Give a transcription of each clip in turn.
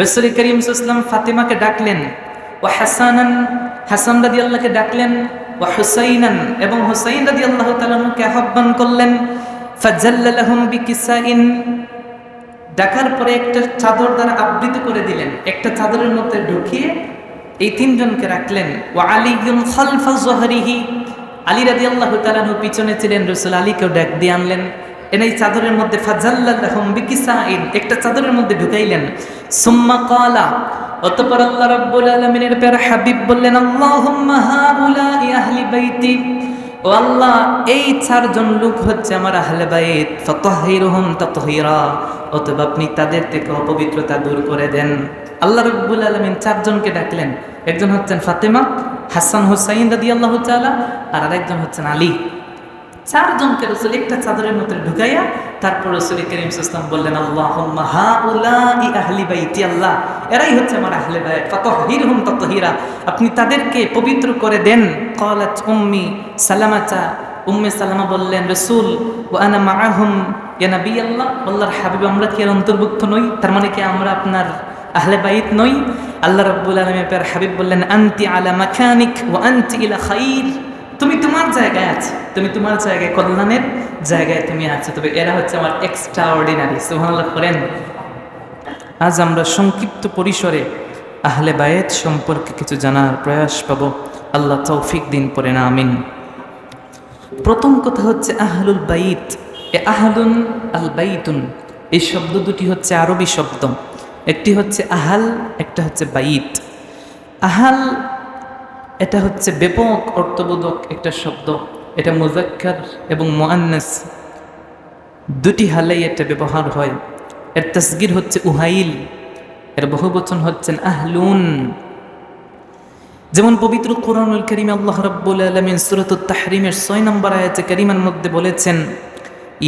রাসূল করিম সাল্লাল্লাহু আলাইহি ওয়াসাল্লাম ফাতিমাকে ডাকলেন, ও হাসান রাদিয়াল্লাহুকে ডাকলেন, ও হুসাইনান এবং হুসাইন রাদিয়াল্লাহু তাআলা আনহুকে আহ্বান করলেন। ফাজাল্লা লাহুম বিকিসাইন, ডাকার পরে একটা চাদর দ্বারা আবৃত করে দিলেন, একটা চাদরের মধ্যে ঢুকিয়ে এই তিনজনকে রাখলেন। ও আলীউন খালফা যহরিহি, আলী রাদিয়াল্লাহু তাআলা আনহু পিছনে ছিলেন, রাসূল আলীকেও ডাক দিয়ে আনলেন, এনে এই চাদরের মধ্যে ফাজাল্লা লাহুম বিকিসাইন, একটা চাদরের মধ্যে ঢুকাইলেন। সুম্মা ক্বালা, অতঃপর আল্লাহ রাব্বুল আলামিনের প্যারা হাবিব বললেন, আল্লাহুম্মা হাউলাই আহলি বাইতি, ও আল্লাহ এই চারজন লোক হচ্ছে আমার আহলে বাইত, ফাতাহহিরহুম তাতহীরা, অতএব আপনি তাদের থেকে অপবিত্রতা দূর করে দেন। আল্লাহ রাব্বুল আলামিন চারজনকে ডাকলেন, একজন হচ্ছেন ফাতেমা, হাসান হুসাইন রাদিয়াল্লাহু তাআলা, আর আরেকজন হচ্ছেন আলী। চারজনকে রাসূল একটা চাদরের মধ্যে ঢুকাইয়া তারপর রাসূল করিম সাল্লাল্লাহু আলাইহি ওয়াসাল্লাম বললেন, আল্লাহুম্মা হাউলাই আহলি বাইতি, আল্লাহ এরাই হচ্ছে আমার আহলে বাইত, ফাতাহহিরহুম তাতহীরা, আপনি তাদেরকে পবিত্র করে দেন। ক্বালাত উম্মি সালামাতা, উম্মে সালামা বললেন, রাসূল ওয়া আনা মাআহুম ইয়া নবী আল্লাহ, আল্লাহর হাবিব আমরা কি এর অন্তর্ভুক্ত নই? তার মানে কি আমরা আপনার আহলে বাইত নই? আল্লাহ রাব্বুল আলামিন তার হাবিব বললেন, আনতি আলা মাকানিক ওয়া আনতি ইলা খাইর, তুমি তোমার জায়গায় আছো, তুমি তোমার জায়গায় কল্যাণের জায়গায় তুমি আছো, তবে এরা হচ্ছে আমার এক্সট্রা অর্ডিনারি। সুবহানাল্লাহ করেন। আজ আমরা সংক্ষিপ্ত পরিসরে আহলে বায়েত সম্পর্কে কিছু জানার প্রয়াস পাবো, আল্লাহ তৌফিক দিন পরে না আমিন। প্রথম কথা হচ্ছে আহলুল বাইত, এ আহলুন আল বাইতুন, এই শব্দ দুটি হচ্ছে আরবি শব্দ, একটি হচ্ছে আহাল, একটা হচ্ছে বাইত। আহাল এটা হচ্ছে ব্যাপক অর্থবোধক একটা শব্দ, এটা মুযাক্কার এবং মুআন্নাস দুটি হালেই এটা ব্যবহার হয়। এর তাসগীর হচ্ছে উহাইল, এর বহুবচন হচ্ছেন আহলুন। যেমন পবিত্র কোরআনুল কারীমে আল্লাহ রাব্বুল আলামিন সূরাতুত তাহরীমের 6 নম্বর আয়াতে কারীমার মধ্যে বলেছেন,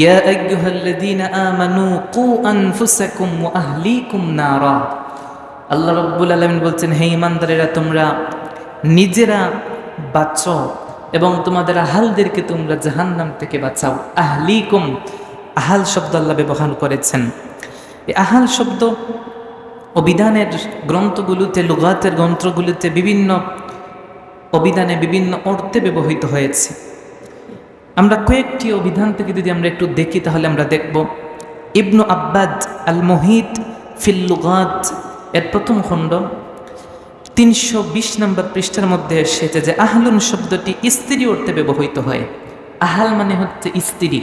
ইয়া আইয়ুহাল্লাযীনা আমানু কু আনফুসাকুম ওয়া আহলিকুম নারা। আল্লাহ রাব্বুল আলামিন বলছেন, হে ঈমানদারেরা, তোমরা নিজেরা বাঁচো এবং তোমাদের আহালদেরকে তোমরা জাহান্নাম থেকে বাঁচাও। আহলিকুম, আহাল শব্দ আল্লাহ ব্যবহার করেছেন। এই আহাল শব্দ অভিধানের গ্রন্থগুলোতে, লুগাতের গ্রন্থগুলোতে বিভিন্ন অভিধানে বিভিন্ন অর্থে ব্যবহৃত হয়েছে। আমরা কয়েকটি অভিধান থেকে যদি আমরা একটু দেখি তাহলে আমরা দেখব, ইবনু আব্বাদ আল মুহিত ফিল লুগাত এর প্রথম খণ্ড 320 নম্বর পৃষ্ঠার মধ্যে এসেছে যে আহলুন শব্দটি স্ত্রী অর্থে ব্যবহৃত হয়। আহাল মানে হচ্ছে স্ত্রী,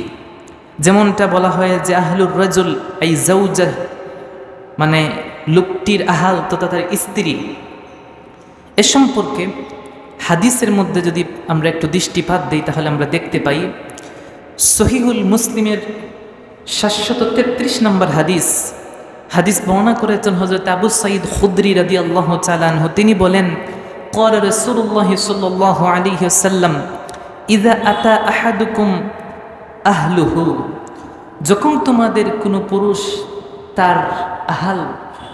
যেমনটা বলা হয় যে আহলুর রাজুল এই জাওজাহ, মানে লোকটির আহাল তথা তার স্ত্রী। এ সম্পর্কে হাদিসের মধ্যে যদি আমরা একটু দৃষ্টিপাত দিই তাহলে আমরা দেখতে পাই, সহিহুল মুসলিমের 733 নম্বর হাদিস বর্ণনা করেছেন হযরত আবু সাঈদ খুদরি রাদিয়াল্লাহু তাআলা আনহু। তিনি বলেন, ক্বালা রাসূলুল্লাহ সাল্লাল্লাহু আলাইহি ওয়াসাল্লাম, ইযা আতা আহাদুকুম আহলুহু, যখন তোমাদের কোনো পুরুষ তার আহাল,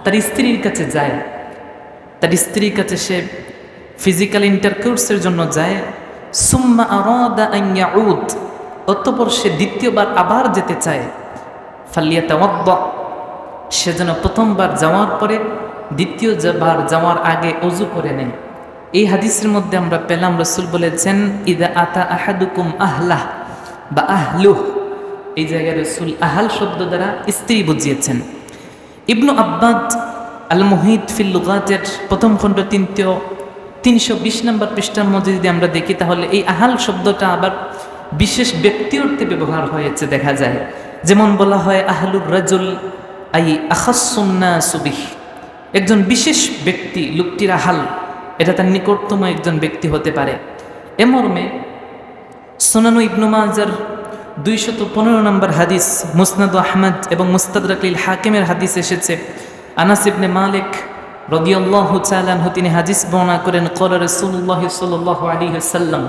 তার স্ত্রীর কাছে যায়, তার স্ত্রীর কাছে সে ফিজিক্যাল ইন্টারকোর্সের জন্য যায়, সুম্মা আরাদা আন ইয়াউদ, অতঃপর সে দ্বিতীয়বার আবার যেতে চায়, ফালিয়াতাওয়াদ্দা, সে যেন প্রথমবার যাওয়ার পরে দ্বিতীয়বার যাওয়ার আগে ওযু করে নেয়। এই হাদিসের মধ্যে আমরা পেলাম রাসূল বলেছেন, ইযা আতা আহাদুকুম আহলাহ বা আহলুহ, এই জায়গায় রাসূল আহাল শব্দ দ্বারা স্ত্রী বুঝিয়েছেন। ইবনু আব্বাদ আল মুহিত ফিল লুগাতের প্রথম খণ্ড 320 নম্বর পৃষ্ঠার মধ্যে যদি আমরা দেখি তাহলে এই আহাল শব্দটা আবার বিশেষ ব্যক্তি অর্থে ব্যবহার হয়েছে দেখা যায়। যেমন বলা হয় আহলুর রাজুল আই আখাসসুন নাস বিহি, একজন বিশেষ ব্যক্তি, লোকটির আহাল, এটা তার নিকটতম একজন ব্যক্তি হতে পারে। এ মর্মে সুনানু ইবনু মাজার 215 নম্বর হাদিস, মুসনাদ আহমদ এবং মুস্তাদরাকুল হাকিমের হাদিস এসেছে, আনাস ইবনে মালিক রাদিয়াল্লাহু তাআলা আনহু তিনি হাদিস বর্ণনা করেন, ক্বালা রাসূলুল্লাহ সাল্লাল্লাহু আলাইহি ওয়াসাল্লাম,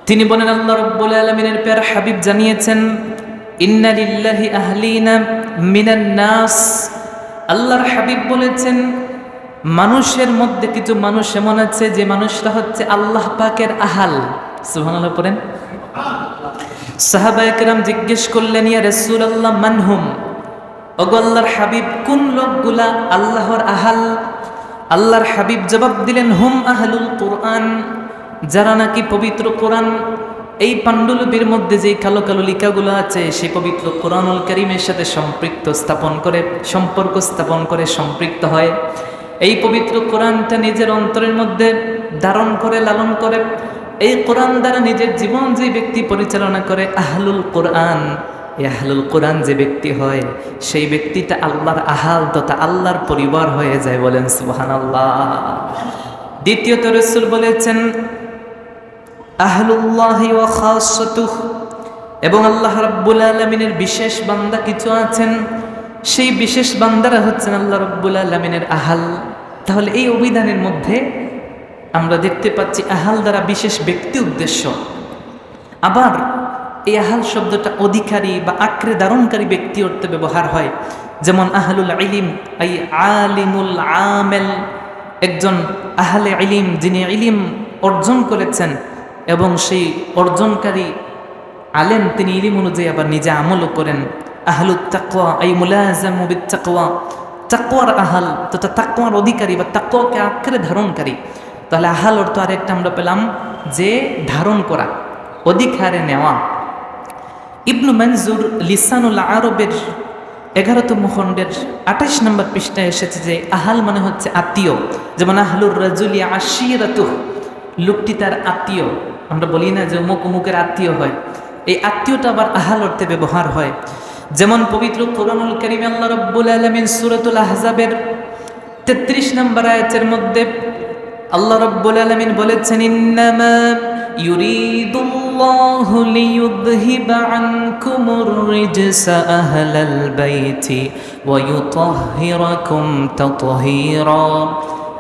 তিনি বলেন, আল্লাহ রাব্বুল আলামিনের প্যারা হাবিব জানিয়েছেন, ইন্না লিল্লাহি আহলিনা মিনান নাস, আল্লাহর হাবিব বলেছেন, মানুষের মধ্যে কিছু মানুষ এমন আছে যে মানুষরা হচ্ছে আল্লাহ পাকের আহাল। সুবহানাল্লাহ পড়েন। সাহাবায়ে কেরাম জিজ্ঞেস করলেন, ইয়া রাসূলুল্লাহ মানহুম, ওগো আল্লাহর হাবিব, কোন লোকগুলা আল্লাহর আহাল? আল্লাহর হাবিব জবাব দিলেন, হুম আহলুল কোরআন, যারা নাকি পবিত্র কোরআন, এই পাণ্ডুলিপির মধ্যে যে কালো কালো লিখাগুলো আছে সেই পবিত্র কোরআনুল কারীমের সাথে সম্পর্ক স্থাপন করে সম্পৃক্ত হয়, এই পবিত্র কোরআনটা নিজের অন্তরের মধ্যে ধারণ করে লালন করে, এই কোরআন দ্বারা নিজের জীবন যে ব্যক্তি পরিচালনা করে, আহলুল কোরআন, এই আহলুল কোরআন যে ব্যক্তি হয় সেই ব্যক্তিটা আল্লাহর আহাল তথা আল্লাহর পরিবার হয়ে যায়। বলেন সুবহানাল্লাহ। দ্বিতীয়ত রাসূল বলেছেন আহলুল্লাহি ওয়া খাসসাতুহু, এবং আল্লাহ রাব্বুল আলামিনের বিশেষ বান্দা কিছু আছেন, সেই বিশেষ বান্দারা হচ্ছেন আল্লাহ রাব্বুল আলামিনের আহাল। তাহলে এই অভিধানের মধ্যে আমরা দেখতে পাচ্ছি আহাল দ্বারা বিশেষ ব্যক্তি উদ্দেশ্য। আবার এই আহাল শব্দটা অধিকারী বা আঁকড়ে ধারণকারী ব্যক্তি অর্থে ব্যবহার হয়, যেমন আহলুল ইলিম আই আলিমুল আমেল, একজন আহলে ইলিম যিনি ইলিম অর্জন করেছেন এবং সেই অর্জনকারী আলেম তিনি ইলিম অনুযায়ী আবার নিজে আমলও করেন। আহলুত তাকওয়া আই মুলাযামু বিত তাকওয়া, তাকওয়ার আহাল তথা তাকওয়ার অধিকারী বা তাকওয়াকে আঁকড়ে ধারণকারী। তাহলে আহাল অর্থ আরেকটা আমরা পেলাম যে ধারণ করা, অধিকারে নেওয়া। ইবনু মনজুর লিসানুল আরবের 11তম খণ্ডের 28 নম্বর পৃষ্ঠায় এসেছে যে আহাল মানে হচ্ছে আত্মীয়, যেমন আহলুর রাজুলি আশিরাতুহু, লোকটি তার আত্মীয়। আমরা বলি না যে অমুক অমুকের আত্মীয় হয়, এই আত্মীয়টা আবার আহাল অর্থে ব্যবহার হয়। যেমন পবিত্র কোরআনুল কারীমে আল্লাহ রাব্বুল আলামিন সূরাতুল আহজাবের 33 নম্বর আয়াতের মধ্যে আল্লাহ রাব্বুল আলামিন বলেছেন, ইন্নামা ইউরিদুল্লাহু লিইউযহিবা আনকুমুর রিজসা আহলাল বাইতি ওয়া ইউতাহহিরাকুম তাতহীরা।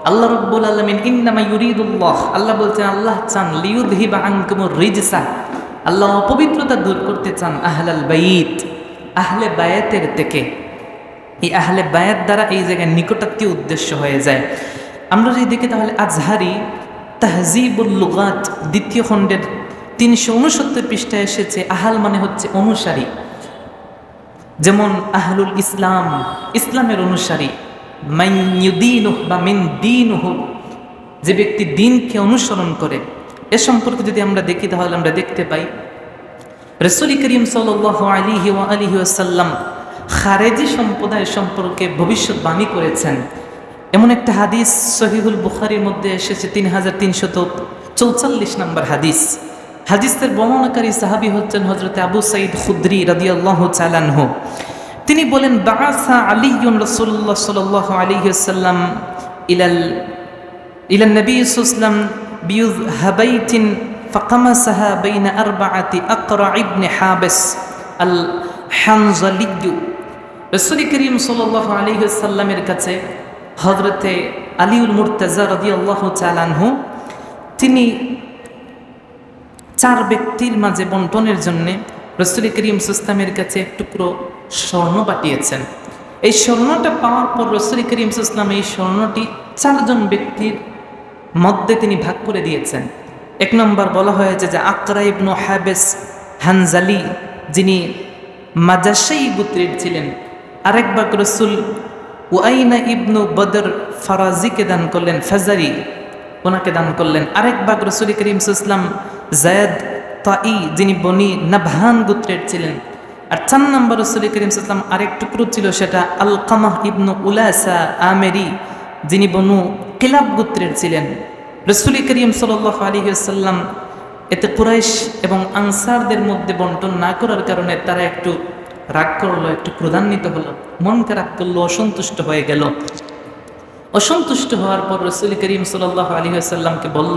আল্লাহ রাব্বুল আলামিন ইন্নামা ইউরিদুল্লাহ, আল্লাহ বলছেন আল্লাহ চান, লিইউযহিবা আনকুমুর রিজসা, আল্লাহ অপবিত্রতা দূর করতে চান, আহলাল বাইত, আহলে বায়াতের থেকে। এই আহলে বায়াত দ্বারা এই জায়গায় নিকটাত্মীয় উদ্দেশ্য হয়ে যায়। আমরা যদি দেখি তাহলে আজহারি তাহজিবুল লুগাত 2য় খণ্ডের 369 পৃষ্ঠায় এসেছে আহাল মানে হচ্ছে অনুসারী। যেমন আহলুল ইসলাম, ইসলামের অনুসারী, মান ইউদিনুহু বা মিন দীনুহু, যে ব্যক্তি দ্বীনকে অনুসরণ করে। এ সম্পর্কে যদি আমরা দেখি তাহলে আমরা দেখতে পাই রাসূল করিম সাল্লাল্লাহু আলাইহি ওয়া আলিহি ওয়াসাল্লাম খারেজি সম্প্রদায় সম্পর্কে ভবিষ্যৎবাণী করেছেন। এমন একটা হাদিস সহিহুল বুখারীর মধ্যে এসেছে 3344 নম্বর হাদিস। হাদিসের বর্ণনাকারী সাহাবী হচ্ছেন হযরত আবু সাঈদ খুদরি রাদিয়াল্লাহু তাআলা আনহু। তিনি বলেন, বাআসা আলীউন রাসূলুল্লাহ সাল্লাল্লাহু আলাইহি ওয়াসাল্লাম ইলা নবী সাল্লাল্লাহু আলাইহি ওয়াসাল্লাম বিয়ুযহাবাইতিন ফাকামাসাহা বাইনা আরবাআতি আকরা ইবনে হাবিস আল হানজালি। রাসূল করিম সাল্লাল্লাহু আলাইহি ওয়াসাল্লামের কাছে হযরতে আলীউল মুরতাজা রাদিয়াল্লাহু তাআলা আনহু তিনি 4 ব্যক্তির মাঝে বন্টনের জন্য রাসূল করিম সাল্লাল্লাহু আলাইহি ওয়াসাল্লামের কাছে এক টুকরো স্বর্ণ পাঠিয়েছেন। এই স্বর্ণটা পাওয়ার পর রাসূল করিম সাল্লাল্লাহু আলাইহি ওয়াসাল্লাম এই স্বর্ণটি 4 জন ব্যক্তির মধ্যে তিনি ভাগ করে দিয়েছেন। 1 নম্বর বলা হয়েছে যে আকরা ইবনু হাবিস হানজালি, যিনি মাজাশাই গোত্রের ছিলেন। আরেক ভাগ রাসূল উয়াইনা ইবনু বদর ফারাজিকে দান করলেন, ফাজারি ওনাকে দান করলেন। আরেক ভাগ রাসূল করিম সাল্লাল্লাহু আলাইহি ওয়াসাল্লাম যায়েদ তাই, যিনি বনি নাবহান গোত্রের ছিলেন। আর 4 নম্বর রাসূল করিম সাল্লাল্লাহু আলাইহি ওয়াসাল্লাম আরেক টুকরো ছিল, সেটা আলকামাহ ইবনু উলাসা আমেরি, যিনি বনু কিলাব গোত্রের ছিলেন। রাসূল করিম সাল্লাল্লাহু আলাইহি ওয়াসাল্লাম এতে কুরাইশ এবং আনসারদের মধ্যে বন্টন না করার কারণে তারা একটু রাগ করলো, একটু ক্রোধান্বিত হলো, মন খারাপ করলো, অসন্তুষ্ট হয়ে গেল। অসন্তুষ্ট হওয়ার পর রাসূল করিম সাল্লাল্লাহু আলাইহি ওয়াসাল্লামকে বলল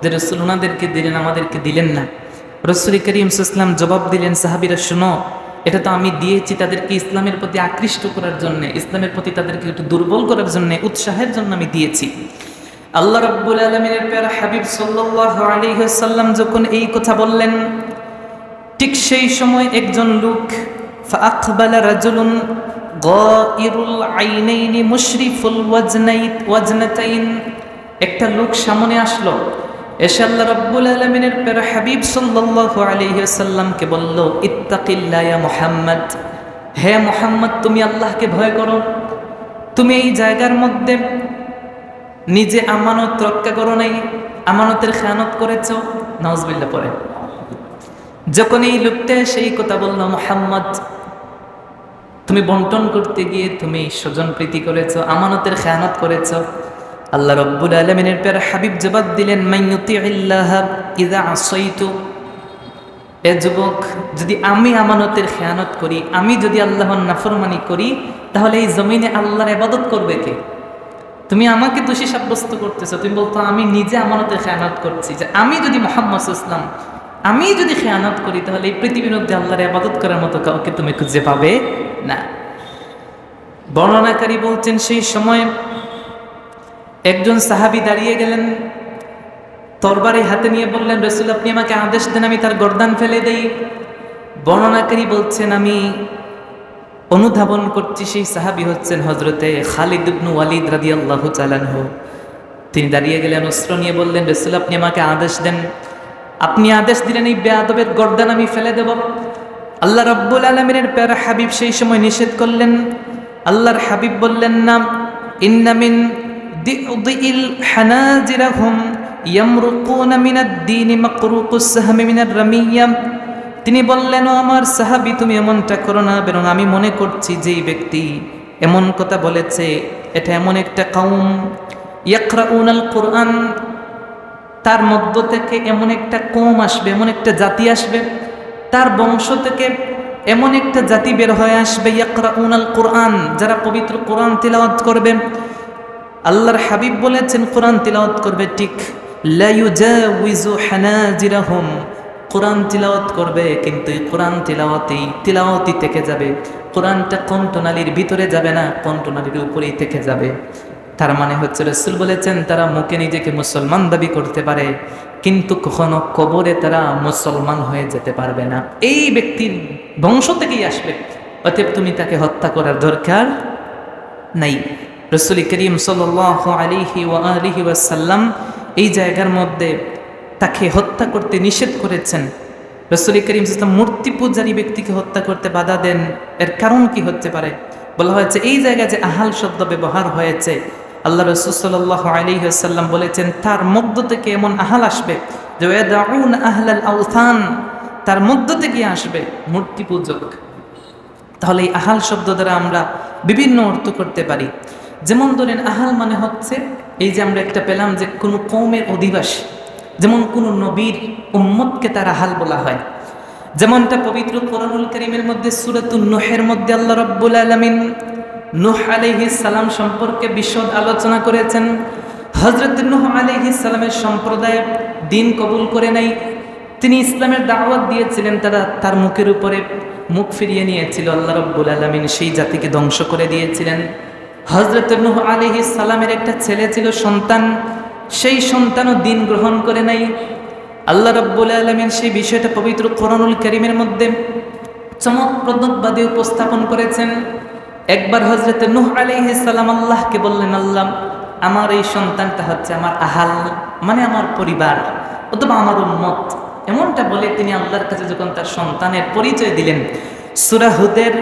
যে রাসূল ওনাদেরকে দিলেন, আমাদেরকে দিলেন না। রাসূল করিম সাল্লাল্লাহু আলাইহি ওয়াসাল্লাম জবাব দিলেন, সাহাবীরা শোনো, এটা তো আমি দিয়েছি তাদেরকে ইসলামের প্রতি আকৃষ্ট করার জন্য, ইসলামের প্রতি তাদেরকে একটু দুর্বল করার জন্য, উৎসাহের জন্য আমি দিয়েছি। আল্লাহ রাব্বুল আলামিনের প্যারা হাবিব সাল্লাল্লাহু আলাইহি ওয়াসাল্লাম যখন এই কথা বললেন, ঠিক সেই সময় একজন লোক ফাআকবালা রাজুলুন গায়রুল আইনাইনি মুশরিফুল ওয়াজনাতাইন, একটা লোক সামনে আসলো, এসে আল্লাহ রাব্বুল আলামিনের প্যারা হাবিব সাল্লাল্লাহু আলাইহি ওয়াসাল্লামকে বলল, ইত্তাকিল্লাহ ইয়া মুহাম্মদ, হে মুহাম্মদ, তুমি আল্লাহকে ভয় করো। তুমি এই জায়গার মধ্যে নিজে আমানত রক্ষা করো নাই, আমানতের খেয়ানত করেছ। নাউজুবিল্লাহ পড়ে। যখন এই লোকটা সেই কথা বলল, মুহাম্মদ তুমি বন্টন করতে গিয়ে তুমি স্বজন প্রীতি করেছ, আমানতের খেয়ানত করেছ। আল্লাহ রাব্বুল আলামিনের প্যারা হাবিব জবাব দিলেন, মান ইউতিইল্লাহ ইযা আসাইতু। এ যুবক, যদি আমি আমানতের খেয়ানত করি, আমি যদি আল্লাহর নাফরমানি করি, তাহলে এই জমিনে আল্লাহর ইবাদত করবে কে? তুমি আমাকে দোষী সাব্যস্ত করতেছো। তুমি বলতো আমি নিজে আমানতের খেয়ানত করছি, যে আমি যদি মুহাম্মদ ইসলাম আমি যদি খেয়ানত করি, তাহলে এই পৃথিবীর মধ্যে আল্লাহর ইবাদত করার মতো কাউকে তুমি খুঁজে পাবে না। বর্ণনাকারী বলছেন, সেই সময় একজন সাহাবী দাঁড়িয়ে গেলেন, তরবারি হাতে নিয়ে বললেন, রাসূল আপনি আমাকে আদেশ দেন আমি তার গর্দান ফেলে দেই। বর্ণনাকারী বলছেন, আমি অনুধাবন করছি সেই সাহাবী হচ্ছেন হযরতে খালিদ ইবনে ওয়ালিদ রাদিয়াল্লাহু তাআলা আনহু। তিনি দাঁড়িয়ে গেলেন, অস্ত্র নিয়ে বললেন, রাসূল আপনি আমাকে আদেশ দেন। আপনি আদেশ দিলেন এই বেয়াদবের গর্দান আমি ফেলে দেব। আল্লাহ রাব্বুল আলামিনের প্যারা হাবিব সেই সময় নিষেধ করলেন। আল্লাহর হাবিব বললেন, না, ইন্না মিন দিল হানাজিরাহুম ইয়ামরুকুনা মিনাদ দীন মাকরুকুস সাহমি মিনার রামিয়া। তিনি বললেন, ও আমার সাহাবী, তুমি এমনটা করো না, বরং আমি মনে করছি যেই ব্যক্তি এমন কথা বলেছে এটা এমন একটা কওম ইয়াকরাউনাল কুরআন, তার মধ্য থেকে এমন একটা কওম আসবে, এমন একটা জাতি আসবে, তার বংশ থেকে এমন একটা জাতি বের হয়ে আসবে, ইয়াকরাউনাল কুরআন, যারা পবিত্র কোরআন তিলাওয়াত করবে। আল্লাহর হাবিব বলেছেন কোরআন তিলাওয়াত করবে, ঠিক, লা ইউজাউযু হানাজিরাহুম, কোরআন তিলাওয়াত করবে, কিন্তু এই কোরআন তিলাওয়াতই থেকে যাবে। কোরআনটা কণ্ঠনালীর ভিতরে যাবে না, কণ্ঠনালীর উপরেই থেকে যাবে। তার মানে হচ্ছে রাসূল বলেছেন, তারা মুখে নিজেকে মুসলমান দাবি করতে পারে, কিন্তু কখনো কবরে তারা মুসলমান হয়ে যেতে পারবে না। এই ব্যক্তির বংশ থেকেই আসবে, অতএব তুমি তাকে হত্যা করার দরকার নাই। রাসূল করিম সাল্লাল্লাহু আলাইহি ওয়া আলিহি ওয়াসাল্লাম এই জায়গার মধ্যে তাকে হত্যা করতে নিষেধ করেছেন। রাসূল করিম সাল্লাল্লাহু মূর্তি পূজারী ব্যক্তিকে হত্যা করতে বাধা দেন। এর কারণ কি হতে পারে? বলা হয়েছে, এই জায়গায় যে আহাল শব্দ ব্যবহার হয়েছে, আল্লাহ রাসূল সাল্লাল্লাহু আলাইহি ওয়াসাল্লাম বলেছেন, তার মধ্য থেকে এমন আহাল আসবে যে ইয়াদাউন আহলাল আওথান, তার মধ্য থেকে আসবে মূর্তি পূজক। তাহলে এই আহাল শব্দ দ্বারা আমরা বিভিন্ন অর্থ করতে পারি। যেমন ধরেন, আহাল মানে হচ্ছে এই যে আমরা একটা পেলাম যে কোনো কওমের অধিবাসী, যেমন কোনো নবীর উম্মতকে তার আহাল বলা হয়। যেমনটা পবিত্র কোরআনুল কারীমের মধ্যে সূরাতুন নূহের মধ্যে আল্লাহ রাব্বুল আলামিন নূহ আলাইহিস সালাম সম্পর্কে বিশদ আলোচনা করেছেন। হযরত নূহ আলাইহিস সালামের সম্প্রদায় দ্বীন কবুল করে নাই, তিনি ইসলামের দাওয়াত দিয়েছিলেন, তারা তার মুখের উপরে মুখ ফিরিয়ে নিয়েছিল। আল্লাহ রাব্বুল আলামিন সেই জাতিকে ধ্বংস করে দিয়েছিলেন। হযরত নূহ আলাইহিস সালামের একটা ছেলে ছিল, সন্তান, সেই সন্তানও দ্বীন গ্রহণ করে নাই। আল্লাহ রাব্বুল আলামিন সেই বিষয়টা পবিত্র কোরআনুল কারীমের মধ্যে চমকপ্রদভাবে উপস্থাপন করেছেন। একবার হযরত নূহ আলাইহিস সালাম আল্লাহকে বললেন, আল্লাহ, আমার এই সন্তানটা হচ্ছে আমার আহাল, মানে আমার পরিবার অথবা আমার উম্মত। এমনটা বলে তিনি আল্লাহর কাছে যখন তার সন্তানের পরিচয় দিলেন, সূরা হুদের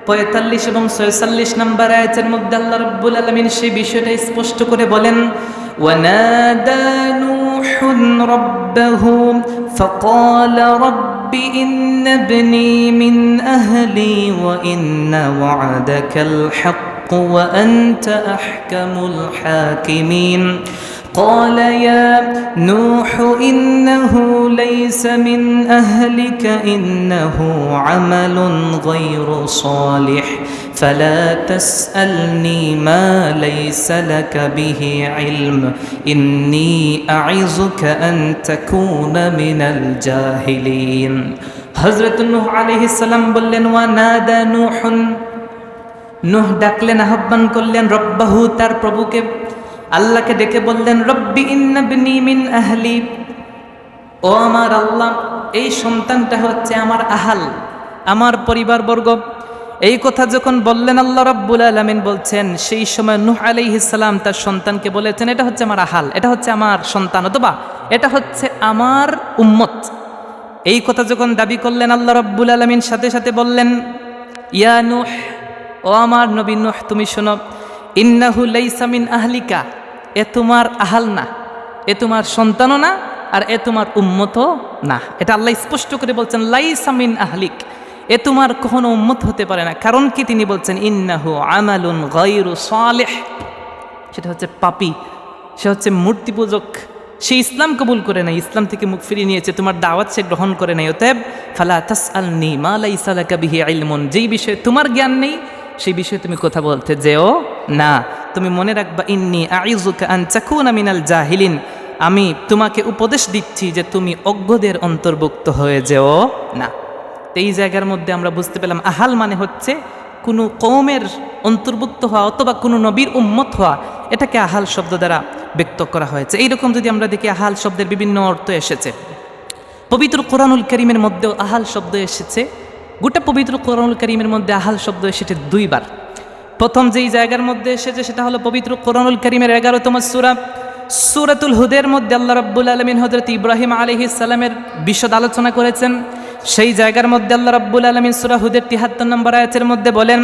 45 এবং 46 নম্বর আয়াতের মধ্যে আল্লাহ রাব্বুল আলামিন সেই বিষয়টা স্পষ্ট করে বলেন, ওয়ানাদা নূহুন রাব্বাহু ফাকালা রাব্বি ইন্না ইবনি মিন আহলি ওয়া ইন্না ওয়া'দাকাল হাক্ক ওয়া আনতা আহকামুল হাকিমিন। قال يا نوح إنه ليس من أهلك إنه عمل غير صالح فلا تسألني ما ليس لك به علم إني أعظك أن تكون من الجاهلين। حضرت نوح عليه السلام বললেন, ওয়ানাদা নূহুন, নূহ ডাকলেন, আহ্বান করলেন, রব্বাহু, তার প্রভুকে, আল্লাহকে ডেকে বললেন, রব্বি ইন্না ইবনি মিন আহলি, ও আমার আল্লাহ, এই সন্তানটা হচ্ছে আমার আহাল, আমার পরিবারবর্গ। এই কথা যখন বললেন আল্লাহ রাব্বুল আলামিন বলছেন, সেই সময় নূহ আলাইহিস সালাম তার সন্তানকে বলেছেন, এটা হচ্ছে আমার আহাল, এটা হচ্ছে আমার সন্তান, অথবা এটা হচ্ছে আমার উম্মত। এই কথা যখন দাবি করলেন, আল্লাহ রাব্বুল আলামিন সাথে সাথে বললেন, ইয়া নূহ, ও আমার নবী নূহ তুমি শোনো, ইন্নাহু লাইসা মিন আহলিকা, এ তোমার আহাল না, এ তোমার সন্তানও না, আর এ তোমার উম্মতও না। এটা আল্লাহ স্পষ্ট করে বলছেন, লাইসা মিন আহলিক, এ তোমার কখনো উম্মত হতে পারে না। কারণ কি তিনি বলছেন, ইন্নাহু আমালুন গায়রু সালিহ, সেটা হচ্ছে পাপী, সে হচ্ছে মূর্তি পূজক, সে ইসলাম কবুল করে নাই, ইসলাম থেকে মুখ ফিরিয়ে নিয়েছে, তোমার দাওয়াত সে গ্রহণ করে নাই। অতএব ফালা তাসআলনি মা লাইসা লাকা বিহি ইলমুন, যেই বিষয়ে তোমার জ্ঞান নেই সেই বিষয়ে তুমি কথা বলতে যেও না। তুমি মনে রাখবা, ইন্নী আইযুকা আন তাকুনা মিনাল জাহিলিন, আমি তোমাকে উপদেশ দিচ্ছি যে তুমি অজ্ঞদের অন্তর্ভুক্ত হয়ে যেও না। এই জায়গার মধ্যে আমরা বুঝতে পেলাম আহাল মানে হচ্ছে কোনো কওমের অন্তর্ভুক্ত হওয়া অথবা কোনো নবীর উম্মত হওয়া, এটাকে আহাল শব্দ দ্বারা ব্যক্ত করা হয়েছে। এইরকম যদি আমরা দেখি আহাল শব্দের বিভিন্ন অর্থ এসেছে, পবিত্র কোরআনুল কারীমের মধ্যেও আহাল শব্দ এসেছে। গোটা পবিত্র কোরআনুল কারীমের মধ্যে আহাল শব্দ এসেছে দুইবার। প্রথম যেই জায়গার মধ্যে এসেছে সেটা হলো পবিত্র কোরআনুল কারীমের 11তম সূরা সূরাতুল হুদের মধ্যে আল্লাহ রাব্বুল আলামিন হযরত ইব্রাহিম আলাইহিস সালামের বিশদ আলোচনা করেছেন। সেই জায়গার মধ্যে আল্লাহ রাব্বুল আলামিন সূরা হুদের 73 নম্বর আয়াতের মধ্যে বলেন,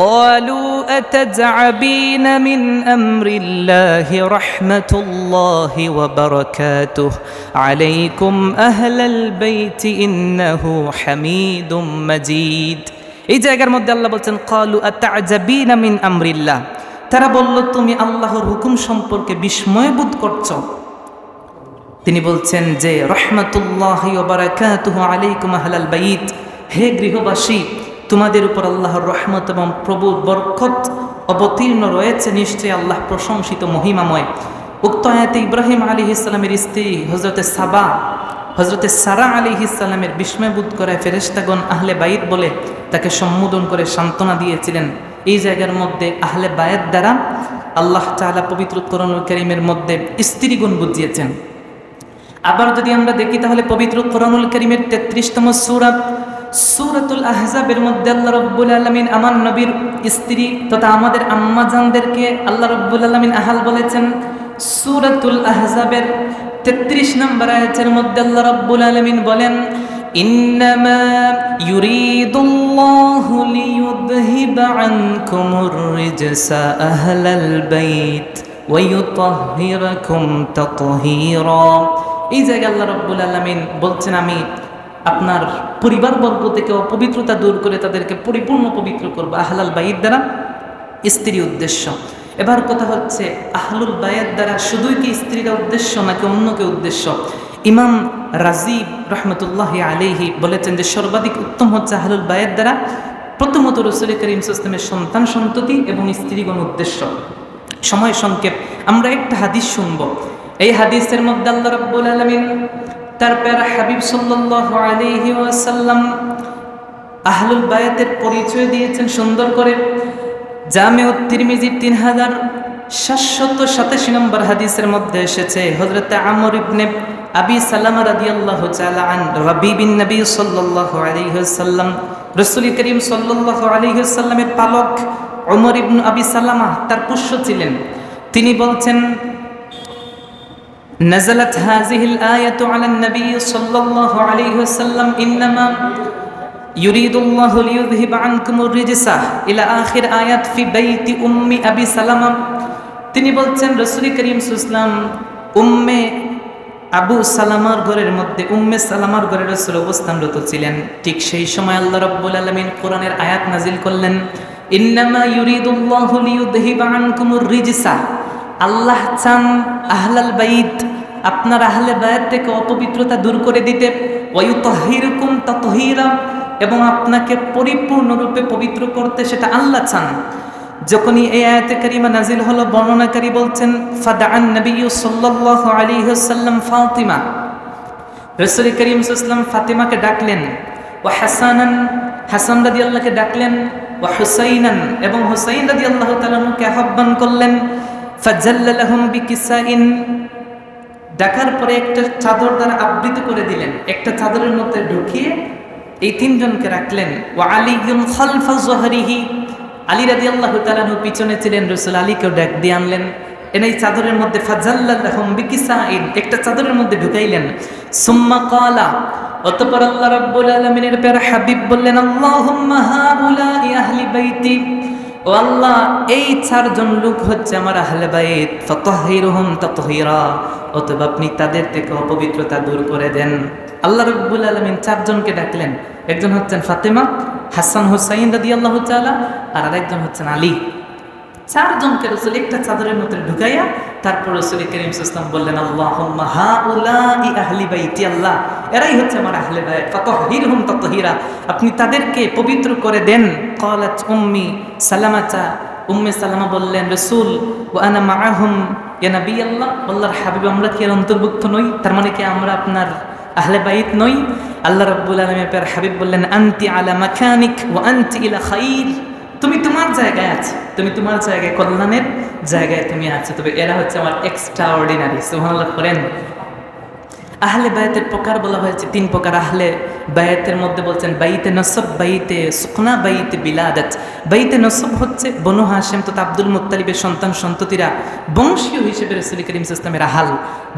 ক্বালু আতাজআবিনা মিন আমরিল্লাহি রাহমাতুল্লাহি ওয়া বারাকাতুহু আলাইকুম আহলাল বাইতি ইন্নাহু হামিদুম মাজিদ। এই জায়গার মধ্যে আল্লাহ বলছেন, ক্বালু আতাজআবিনা মিন আমরিল্লাহ, তারা বলল তুমি আল্লাহর হুকুম সম্পর্কে বিস্ময় বোধ করছো। তিনি বলছেন যে রাহমাতুল্লাহি ওয়া বারাকাতুহু আলাইকুম আহলাল বাইত, হে গৃহবাসী তোমাদের উপর আল্লাহর রহমত এবং প্রভুর বরকত অবতীর্ণ রয়েছে, নিশ্চয়ই আল্লাহ প্রশংসিত মহিমাময়। উক্ত আয়াতে ইব্রাহিম আলাইহিস সালামের স্ত্রী হযরতে সারা আলাইহিস সালামের বিস্ময়বোধ করে ফেরেশতাগণ আহলে বাইত বলে তাকে সম্বোধন করে সান্ত্বনা দিয়েছিলেন। এই জায়গার মধ্যে আহলে বায়াত দ্বারা আল্লাহ তাআলা পবিত্র কোরআনুল কারীমের মধ্যে স্ত্রীগুণ বুঝিয়েছেন। আবার যদি আমরা দেখি তাহলে পবিত্র কোরআনুল কারীমের 33তম সূরা সূরাতুল আহজাবের মধ্যে আল্লাহ রাব্বুল আলামিন আমার নবীর স্ত্রী তথা আমাদের আম্মা জানদেরকে আল্লাহ রাব্বুল আলামিন আহাল বলেছেন। সূরাতুল আহজাবের 33 নম্বর আয়াতের মধ্যে আল্লাহ রাব্বুল আলামিন বলেন, ইন্নামা ইউরিদুল্লাহু লিইউযহিবা আনকুমুর রিজসা আহলাল বাইত ওয়া ইউতাহহিরাকুম তাতহীরা। এই জায়গায় আল্লাহ রাব্বুল আলামিন বলছেন, আমি আপনার পরিবারবর্গ থেকে অপবিত্রতা দূর করে তাদেরকে পরিপূর্ণ পবিত্র করব আহলাল বাইত দ্বারা, স্ত্রী উদ্দেশ্য। এবার কথা হচ্ছে আহলুল বাইত দ্বারা শুধুই কি স্ত্রীরা উদ্দেশ্য নাকি অন্য কেউ উদ্দেশ্য? ইমাম রাজিব রহমতুল্লাহি আলাইহি বলেছেন যে সর্বাধিক উত্তম হচ্ছে আহলুল বাইত দ্বারা প্রথমত রাসূল করিম সাল্লাল্লাহু আলাইহি ওয়াসাল্লামের সন্তান সন্ততি এবং স্ত্রীগণ উদ্দেশ্য। সময় সংক্ষেপ, আমরা একটা হাদিস শুনব। এই হাদিসের মধ্যে আল্লাহ রাব্বুল আলামিন তার প্যারা হাবিব সাল্লাল্লাহু আলাইহি ওয়াসাল্লাম আহলুল বায়াতের পরিচয় দিয়েছেন সুন্দর করে। জামিউত তিরমিজির 3787 নম্বর হাদিসের মধ্যে এসেছে, হযরত আমর ইবনে আবি সালামা রাদিয়াল্লাহু তাআলা আন রাবিবিন নবী সাল্লাল্লাহু আলাইহি ওয়াসাল্লাম, রাসূল করিম সাল্লাল্লাহু আলাইহি ওয়াসাল্লামের পালক ওমর ইবনে আবি সালামা তার পুষ্য ছিলেন। তিনি বলছেন, نزلت هذه الآية على النبي صلى الله عليه وسلم إنما يريد الله ليذهب عنكم الرجس إلى آخر آيات في بيت أم أبي سلمة। তিনি বলছেন রাসূল করিম সাল্লাল্লাহু আলাইহি ওয়াসাল্লাম উম্মে আবু সালামার ঘরের মধ্যে উম্মে সালামার ঘরে রাসূল অবস্থানরত ছিলেন। ঠিক সেই সময় আল্লাহ রাব্বুল আলামিন কোরআনের আয়াত নাজিল করলেন, ইন্নামা ইউরিদুল্লাহু লিইউযহিবা আনকুমুর রিজসা, আল্লাহ চান আহলাল বাইত আপনার আহলে বায়াত থেকে অপবিত্রতা দূর করে দিতে, ওয়ায়ুতাহহিরুকুম তাতহীরা, এবং আপনাকে পরিপূর্ণরূপে পবিত্র করতে, সেটা আল্লাহ চান। যখনই এই আয়াতে কারিমা নাজিল হলো, বর্ণনাকারী বলছেন, ফাদাআন নবী সাল্লাল্লাহু আলাইহি ওয়াসাল্লাম ফাতিমা, রাসূল করিম সাল্লাল্লাহু আলাইহি ওয়াসাল্লাম ফাতিমাকে ডাকলেন, ওয়া হাসানান, হাসান রাদিয়াল্লাহুকে ডাকলেন, ওয়া হুসাইনান, এবং হুসাইন রাদিয়াল্লাহু তাআলা কে আহ্বান করলেন। ফাজাল্লা লাহুম বিকিসাইন, ডাকার পরে একটা চাদর দ্বারা আবৃত করে দিলেন, একটা চাদরের মধ্যে ঢুকিয়ে এই তিনজনকে রাখলেন। ওয়া আলিয়ুন খালফা যহরিহি, আলী রাদিয়াল্লাহু তাআলা পিছনে ছিলেন, রাসূল আলীকেও ডাক দিয়ে আনলেন, এই চাদরের মধ্যে ফাজাল্লা লাহুম বিকিসাইন, একটা চাদরের মধ্যে ঢুকাইলেন। সুম্মা ক্বালা, অতঃপর আল্লাহ রাব্বুল আলামিনের প্যারা হাবিব বললেন, আল্লাহুম্মা হাউলাই আহলি বাইতি, ও আল্লাহ এই চারজন লোক হচ্ছে আমার আহলে বাইত, ফাতাহহিরহুম তাতহীরা, অতএব আপনি তাদের থেকে অপবিত্রতা দূর করে দেন। আল্লাহ রাব্বুল আলামিন চারজনকে ডাকলেন, একজন হচ্ছেন ফাতেমা, হাসান হুসাইন রাদিয়াল্লাহু তাআলা, আর আরেকজন হচ্ছেন আলী। চারজনকে রাসূল একটা চাদরের মধ্যে ঢুকাইয়া তারপর রাসূল করিম সাল্লাল্লাহু আলাইহি ওয়াসাল্লাম বললেন, আল্লাহুম্মা হাউলাই আহলি বাইতি, আল্লাহ এরাই হচ্ছে আমার আহলে বাইত, ফাতাহহিরহুম তাতহীরা, আপনি তাদেরকে পবিত্র করে দেন। ক্বালাত উম্মি সালামাতা, উম্মে সালামা বললেন, রাসূল ওয়া আনা মাআহুম ইয়া নবী আল্লাহ, আল্লাহর হাবিব আমরা কি এর অন্তর্ভুক্ত নই? তার মানে কি আমরা আপনার আহলে বাইত নই? আল্লাহ রাব্বুল আলামিন এর হাবিব বললেন, আনতি আলা মাকানিক ওয়া আনতি ইলা খাইর, তুমি তোমার জায়গায় আছো, তুমি তোমার জায়গায় কল্যাণের জায়গায় তুমি আছো, তবে এরা হচ্ছে আমার এক্সট্রা অর্ডিনারি। সুবহানাল্লাহ করেন। আহলে বায়াতের প্রকার বলা হয়েছে তিন প্রকার। আহলে বায়াতের মধ্যে বলছেন বাইতে নসব, বাইতে সুকনা, বাইতে বিলাদাত। বাইতে নসব হচ্ছে বনু হাশেম তথা আব্দুল মুত্তালিবের সন্তান সন্ততিরা বংশীয় হিসেবে রাসূল করিম সাল্লাল্লাহু আলাইহি ওয়াসাল্লামের আহাল।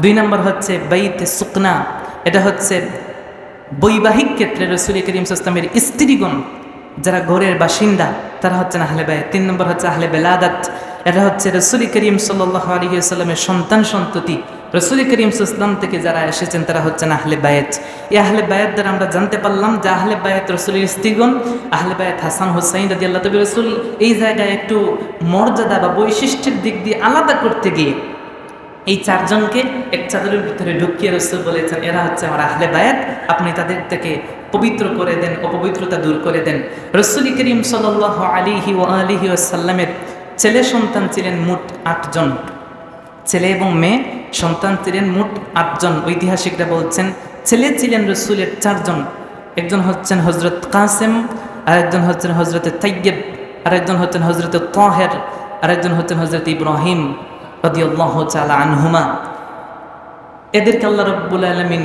দুই নম্বর হচ্ছে বাইতে সুকনা, এটা হচ্ছে বৈবাহিক ক্ষেত্রে রাসূল করিম সাল্লাল্লাহু আলাইহি ওয়াসাল্লামের স্ত্রীগণ যারা ঘরের বাসিন্দা তারা হচ্ছেন আহলে বায়াত। তিন নম্বর হচ্ছে আহলে বেলাদাত, এটা হচ্ছে রাসূল করিম সাল্লাল্লাহু আলাইহি ওয়াসাল্লামের সন্তান সন্ততি, রাসূল করিম সাল্লাল্লাহু আলাইহি ওয়াসাল্লাম থেকে যারা এসেছেন তারা হচ্ছেন আহলে বায়াত। এই আহলে বায়াত দ্বারা আমরা জানতে পারলাম যে আহলে বায়াত রাসূলের স্ত্রীগণ, আহলে বায়াত হাসান হুসাইন রাদিয়াল্লাহু তাআলা। রাসূল এই জায়গায় একটু মর্যাদা বা বৈশিষ্ট্যের দিক দিয়ে আলাদা করতে গিয়ে এই চারজনকে এক চাদরের ভিতরে ঢুকিয়ে রাসূল বলেছেন, এরা হচ্ছে আমার আহলে বায়াত, আপনি তাদের থেকে পবিত্র করে দেন, অপবিত্রতা দূর করে দেন। রাসূল করিম সাল্লাল্লাহু আলাইহি ওয়া আলিহি ওয়াসাল্লামের ছেলে সন্তান ছিলেন মোট 8 জন, ছেলে এবং মেয়ে সন্তান ছিলেন মোট 8 জন। ঐতিহাসিকরা বলছেন ছেলে ছিলেন রাসূলের 4 জন, একজন হচ্ছেন হযরত কাসেম, আরেকজন হচ্ছেন হযরতে তাইয়্যিব, আরেকজন হচ্ছেন হযরতে তাহের, আরেকজন হচ্ছেন হযরত ইব্রাহিম রাদিয়াল্লাহু তাআলা আনহুমা। এদেরকে আল্লাহ রাব্বুল আলামিন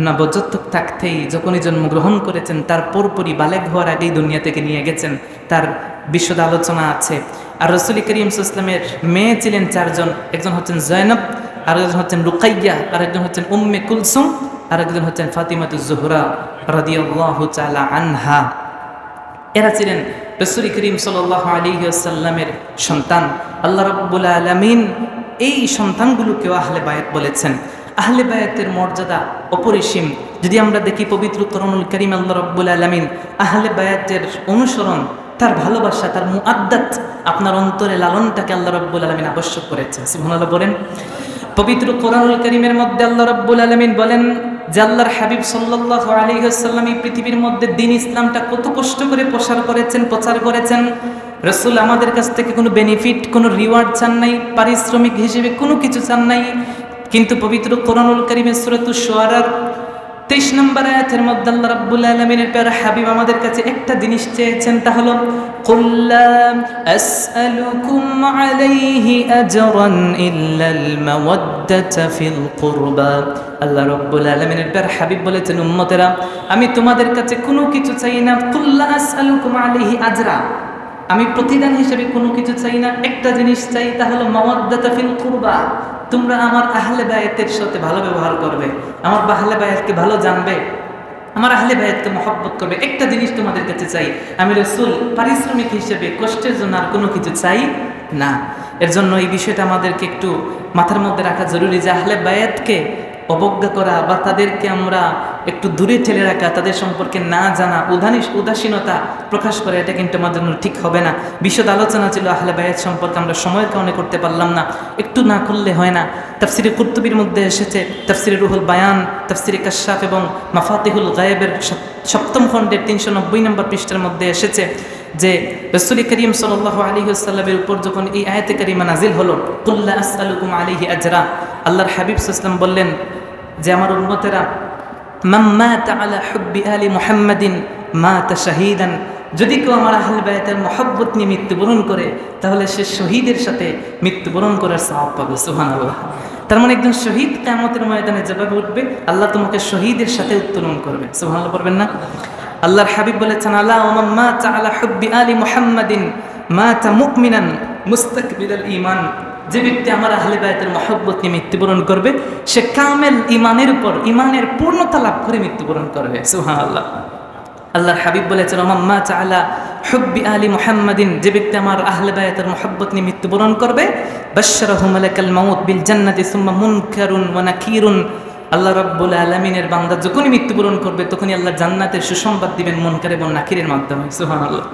নবজাতক থাকতেই যখনই জন্মগ্রহণ করেছেন তার পরপরই বালেগ হওয়ার আগেই দুনিয়া থেকে নিয়ে গেছেন, তার বিশদ আলোচনা আছে। আর রাসূল করিম সাল্লাল্লাহু আলাইহি ওয়াসাল্লামের মেয়ে ছিলেন 4 জন, একজন হচ্ছেন জয়নব, আরেকজন হচ্ছেন রুকাইয়া, আরেকজন হচ্ছেন উম্মে কুলসুম, আরেকজন হচ্ছেন ফাতিমাতুজ জোহরা রাদিয়াল্লাহু তাআলা আনহা। এরা ছিলেন রাসূল করিম সাল্লাল্লাহু আলাইহি ওয়াসাল্লামের সন্তান। আল্লাহ রাব্বুল আলামিন এই সন্তানগুলোকেও আহলে বায়াত বলেছেন। আহলে বায়াতের মর্যাদা অপরিসীম। যদি আমরা দেখি পবিত্র কোরআনুল কারীম, আল্লাহ রাব্বুল আলামিন আহলে বায়াতের অনুসরণ, তার ভালোবাসা, তার মুআদ্দাত, আপনার অন্তরে লালনটাকে আল্লাহ রাব্বুল আলামিন আবশ্যক করেছেন। সুবহানাল্লাহ বলেন। পবিত্র কোরআনুল কারীমের মধ্যে আল্লাহ রাব্বুল আলামিন বলেন যে আল্লাহর হাবিব সাল্লাল্লাহু আলাইহি ওয়াসাল্লাম এই পৃথিবীর মধ্যে দ্বীন ইসলামটা কত কষ্ট করে প্রচার করেছেন। রাসূল আমাদের কাছ থেকে কোনো বেনিফিট, কোনো রিওয়ার্ড চান নাই, পারিশ্রমিক হিসেবে কোনো কিছু চান নাই। কিন্তু পবিত্র কোরআনুল কারীমের সূরাতুশ শুআরার 23 নম্বর আয়াতের মধ্যে আল্লাহ রাব্বুল আলামিনের প্যারা হাবিব আমাদের কাছে একটা জিনিস চেয়েছেন, তা হলো কুল লা আসআলুকুম আলাইহি আজরান ইল্লাল মাওয়াদ্দাতা ফিল কুরবা। আল্লাহ রাব্বুল আলামিনের প্যারা হাবিব বলেছেন, উম্মতেরা আমি তোমাদের কাছে কোনো কিছু চাই না। কুল লা আসআলুকুম আলাইহি আজরা, আমি প্রতিদান হিসেবে কোনো কিছু চাই না, একটা জিনিস চাই, তা হলো মাওয়াদ্দাতা ফিল কুরবা। তোমরা আমার আহলে বায়াতের সাথে ভালো ব্যবহার করবে, আমার আহলে বায়াতকে ভালো জানবে, আমার আহলে বায়াতকে মহব্বত করবে। একটা জিনিস তোমাদের কাছে চাই, আমি রাসূল পারিশ্রমিক হিসেবে কষ্টের জন্য আর কোনো কিছু চাই না। এর জন্য এই বিষয়টা আমাদেরকে একটু মাথার মধ্যে রাখা জরুরি যে আহলে বায়াতকে অবজ্ঞা করা বা তাদেরকে আমরা একটু দূরে ঠেলে রাখা, তাদের সম্পর্কে না জানা, উদাসীনতা প্রকাশ করে, এটা কিন্তু আমার জন্য ঠিক হবে না। বিশদ আলোচনা ছিল আহলে বায়াত সম্পর্কে, আমরা সময়ের কারণে করতে পারলাম না, একটু না করলে হয় না। তাফসিরে কুরতুবির মধ্যে এসেছে, তাফসিরে রুহুল বায়ান, তাফসিরে কাশফ এবং মাফাতিহুল গায়েবের 7ম খণ্ডের 390 নম্বর পৃষ্ঠার মধ্যে এসেছে যে রাসূল করিম সাল্লাল্লাহু আলাইহি ওয়াসাল্লামের উপর যখন এই আয়াতে কারিমা নাজিল হলো, কুল লা আসআলুকুম আলাইহি আজরা, আল্লাহর হাবিব সাল্লাল্লাহু আলাইহি ওয়াসাল্লাম বললেন যে আমার উম্মতেরা মান মাতা আলা হুব্বি আলি মুহাম্মাদিন মাতা শাহীদান, যদি কেউ আমার আহলে বায়াতের মহব্বত নিয়ে মৃত্যুবরণ করে তাহলে সে শহীদের সাথে মৃত্যুবরণ করার সওয়াব পাবে। সুবহানাল্লাহ। তার মানে একজন শহীদ কিয়ামতের ময়দানে যেভাবে উঠবে, আল্লাহ তোমাকে শহীদের সাথে উত্তোলন করবে। সুবহানাল্লাহ পড়বেন না? আল্লাহর হাবিব বলেছেন, আলা ওয়া মান মাতা আলা হুব্বি আলি মুহাম্মাদিন মাতা মুমিনান মুস্তাকবিলাল ঈমান, যে ব্যক্তি আমার আহলে বায়াতের মহব্বত নিয়ে মৃত্যুবরণ করবে সে কামেল ইমানের উপর ইমানের পূর্ণতা লাভ করে মৃত্যুবরণ করবে। সুবহানাল্লাহ। আল্লাহর হাবিব বলেছেন ওমাম্মা চাআলা হুব্বি আলি মুহাম্মাদিন, যে ব্যক্তি আমার আহলে বায়াতের মহব্বত নিয়ে মৃত্যুবরণ করবে বাশশারাহু মালাকাল মাউত বিল জান্নাতি সুম্মা মুনকারুন ওয়া নাকিরুন। আল্লাহ রাব্বুল আলামিনের বান্দা যখনই মৃত্যুবরণ করবে তখনই আল্লাহ জান্নাতের সুসংবাদ দিবেন মুনকার এবং নাকিরের মাধ্যমে। সুবহানাল্লাহ।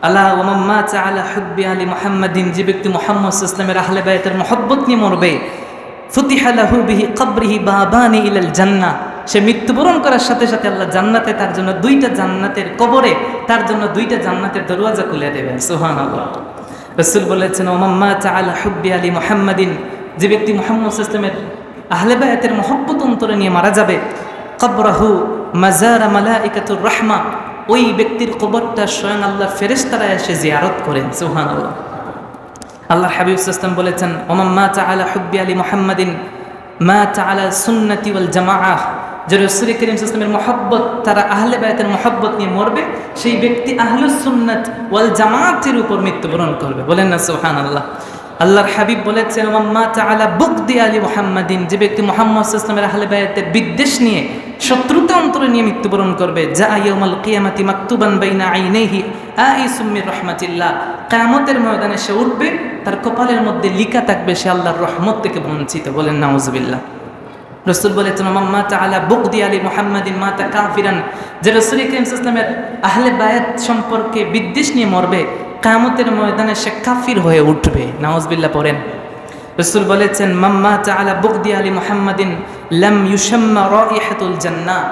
আল্লাহ ওমাম্মা চাআলা হুব্বি আলি মুহাম্মাদিন, যে ব্যক্তি মুহাম্মদ সাল্লাল্লাহু আলাইহি ওয়াসাল্লামের আহলে বায়াতের মহব্বত নিয়ে মরবে ফুতিহা লাহু বিহি কবরিহি বাবানি ইলাল জান্নাহ, সে মৃত্যুবরণ করার সাথে সাথে আল্লাহ জান্নাতে তার জন্য দুইটা জান্নাতের কবরে তার জন্য দুইটা জান্নাতের দরওয়াজা খুলে দেবেন। সুবহানাল্লাহ। রাসূল বলেছেন ওমাম্মা চাআলা হুব্বি আলি মুহাম্মাদিন, যে ব্যক্তি মুহাম্মদ সাল্লাল্লাহু আলাইহি ওয়াসাল্লামের আহলে বায়াতের মহব্বত অন্তরে নিয়ে মারা যাবে কবরাহু মাজারা মালাইকাতুর রাহমা, ওই ব্যক্তির কবরটা স্বয়ং আল্লাহর ফেরেশতারা এসে জিয়ারত করেন। সুবহানাল্লাহ। আল্লাহর হাবিব সাল্লাল্লাহু আলাইহি ওয়াসাল্লাম বলেছেন ওমাম্মা চাআলা হুব্বি আলি মুহাম্মাদিন মা চাআলা সুন্নতি ওয়াল জামাআহ, যে রাসূল করিম সাল্লাল্লাহু আলাইহি ওয়াসাল্লামের মহব্বত তারা আহলে বায়াতের মহব্বত নিয়ে মরবে সেই ব্যক্তি আহলুস সুন্নাত ওয়াল জামাআতের উপর মৃত্যুবরণ করবে। বলেন না সুবহানাল্লাহ। আল্লাহর হাবিব বলেছেন ওমাম্মা চাআলা বুগদি আলি মুহাম্মাদিন, যে ব্যক্তি মুহাম্মদ সাল্লাল্লাহু আলাইহি ওয়াসাল্লামের আহলে বায়াতের বিদ্বেষ নিয়ে শত্রুতা অন্তরে নিয়ে মৃত্যুবরণ করবে যা ইয়াউমাল কিয়ামাতি মাকতুবান বাইনা আইনাইহি আইসুম মির রাহমাতিল্লাহ, কিয়ামতের ময়দানে সে উঠবে তার কপালের মধ্যে লিখা থাকবে সে আল্লাহর রহমত থেকে বঞ্চিত। বলেন নাউজুবিল্লাহ। রাসূল বলেছেন ওমাম্মা চাআলা বুগদি আলি মুহাম্মাদিন মাতা কাফিরান, যে রাসূল করিম সাল্লাল্লাহু আলাইহি ওয়াসাল্লামের আহলে বায়াত সম্পর্কে বিদ্বেষ নিয়ে মরবে কিয়ামতের ময়দানে সে কাফির হয়ে উঠবে। নাউজুবিল্লাহ পড়েন। রাসূল বলেছেন মাম্মা চাআলা বুগদি আলি মুহাম্মাদিন লাম ইউশাম্মা রাইহাতুল জান্নাহ,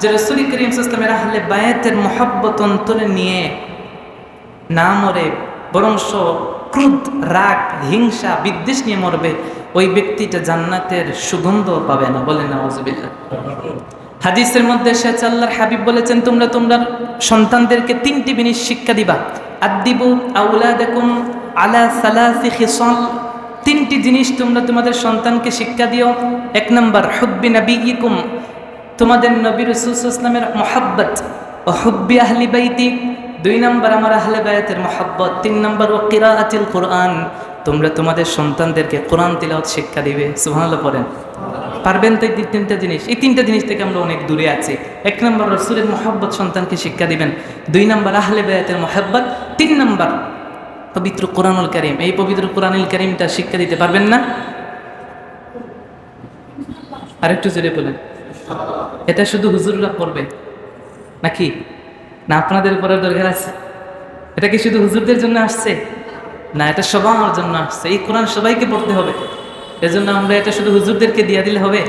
যে রাসূল করিম সাল্লাল্লাহু আলাইহি ওয়াসাল্লামের আহলে বায়াতের মহব্বত অন্তরে নিয়ে না মরে বরং ক্রোধ রাগ হিংসা বিদ্বেষ নিয়ে মরবে ওই ব্যক্তিটা জান্নাতের সুগন্ধ পাবে না। বলেন নাউজুবিল্লাহ। হাদিসের মধ্যে এসেছে আল্লাহর হাবিব বলেছেন তোমরা সন্তানদেরকে তিনটি জিনিস শিক্ষা দিবা, আদিবু আওলাদাকুম আলা সালাসি খিসাল, তিনটি জিনিস তোমরা তোমাদের সন্তানকে শিক্ষা দিও। এক নম্বর হুব্বি নবিয়িকুম, তোমাদের নবী রাসূল সাল্লাল্লাহু আলাইহি ওয়াসাল্লামের মহব্বত, ও হুব্বি আহলি বাইতি, দুই নম্বর আমার আহলে বায়াতের মহব্বত, তিন নম্বর ও কিরাআতিল কুরআন, তোমরা তোমাদের সন্তানদেরকে কোরআন তিলাওয়াত শিক্ষা দিবে। সুবহানাল্লাহ পড়েন। পারবেন তো এই তিনটা জিনিস? এই তিনটা জিনিস থেকে আমরা অনেক দূরে আছি। এক নম্বর রাসূলের মহব্বত সন্তানকে শিক্ষা দিবেন, দুই নম্বর আহলে বায়াতের মহব্বত, তিন নম্বর পবিত্র কোরআনুল কারীম। এই পবিত্র কোরআনুল কারীমটা শিক্ষা দিতে পারবেন না? আরেকটু জোরে বলেন। এটা শুধু হুজুররা পড়বে নাকি না আপনাদের পড়ার দরকার আছে? এটা কি শুধু হুজুরদের জন্য আসছে? না, এটা সবার জন্য আসছে। এই কোরআন সবাইকে পড়তে হবে। এজন্য আমরা এটা শুধু হুজুরদেরকে দিয়ে দিলে হবে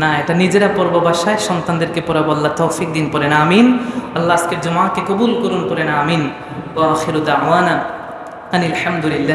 না, এটা নিজেরা পড়বো, বাসায় সন্তানদেরকে পড়াবো। আল্লাহ তৌফিক দিন, পড়ে না আমিন। আল্লাহ আজকের জুমাকে কবুল করুন, পড়ে না আমিন। ওয়া আখিরু দাওয়ানা আনিল হামদুলিল্লাহ।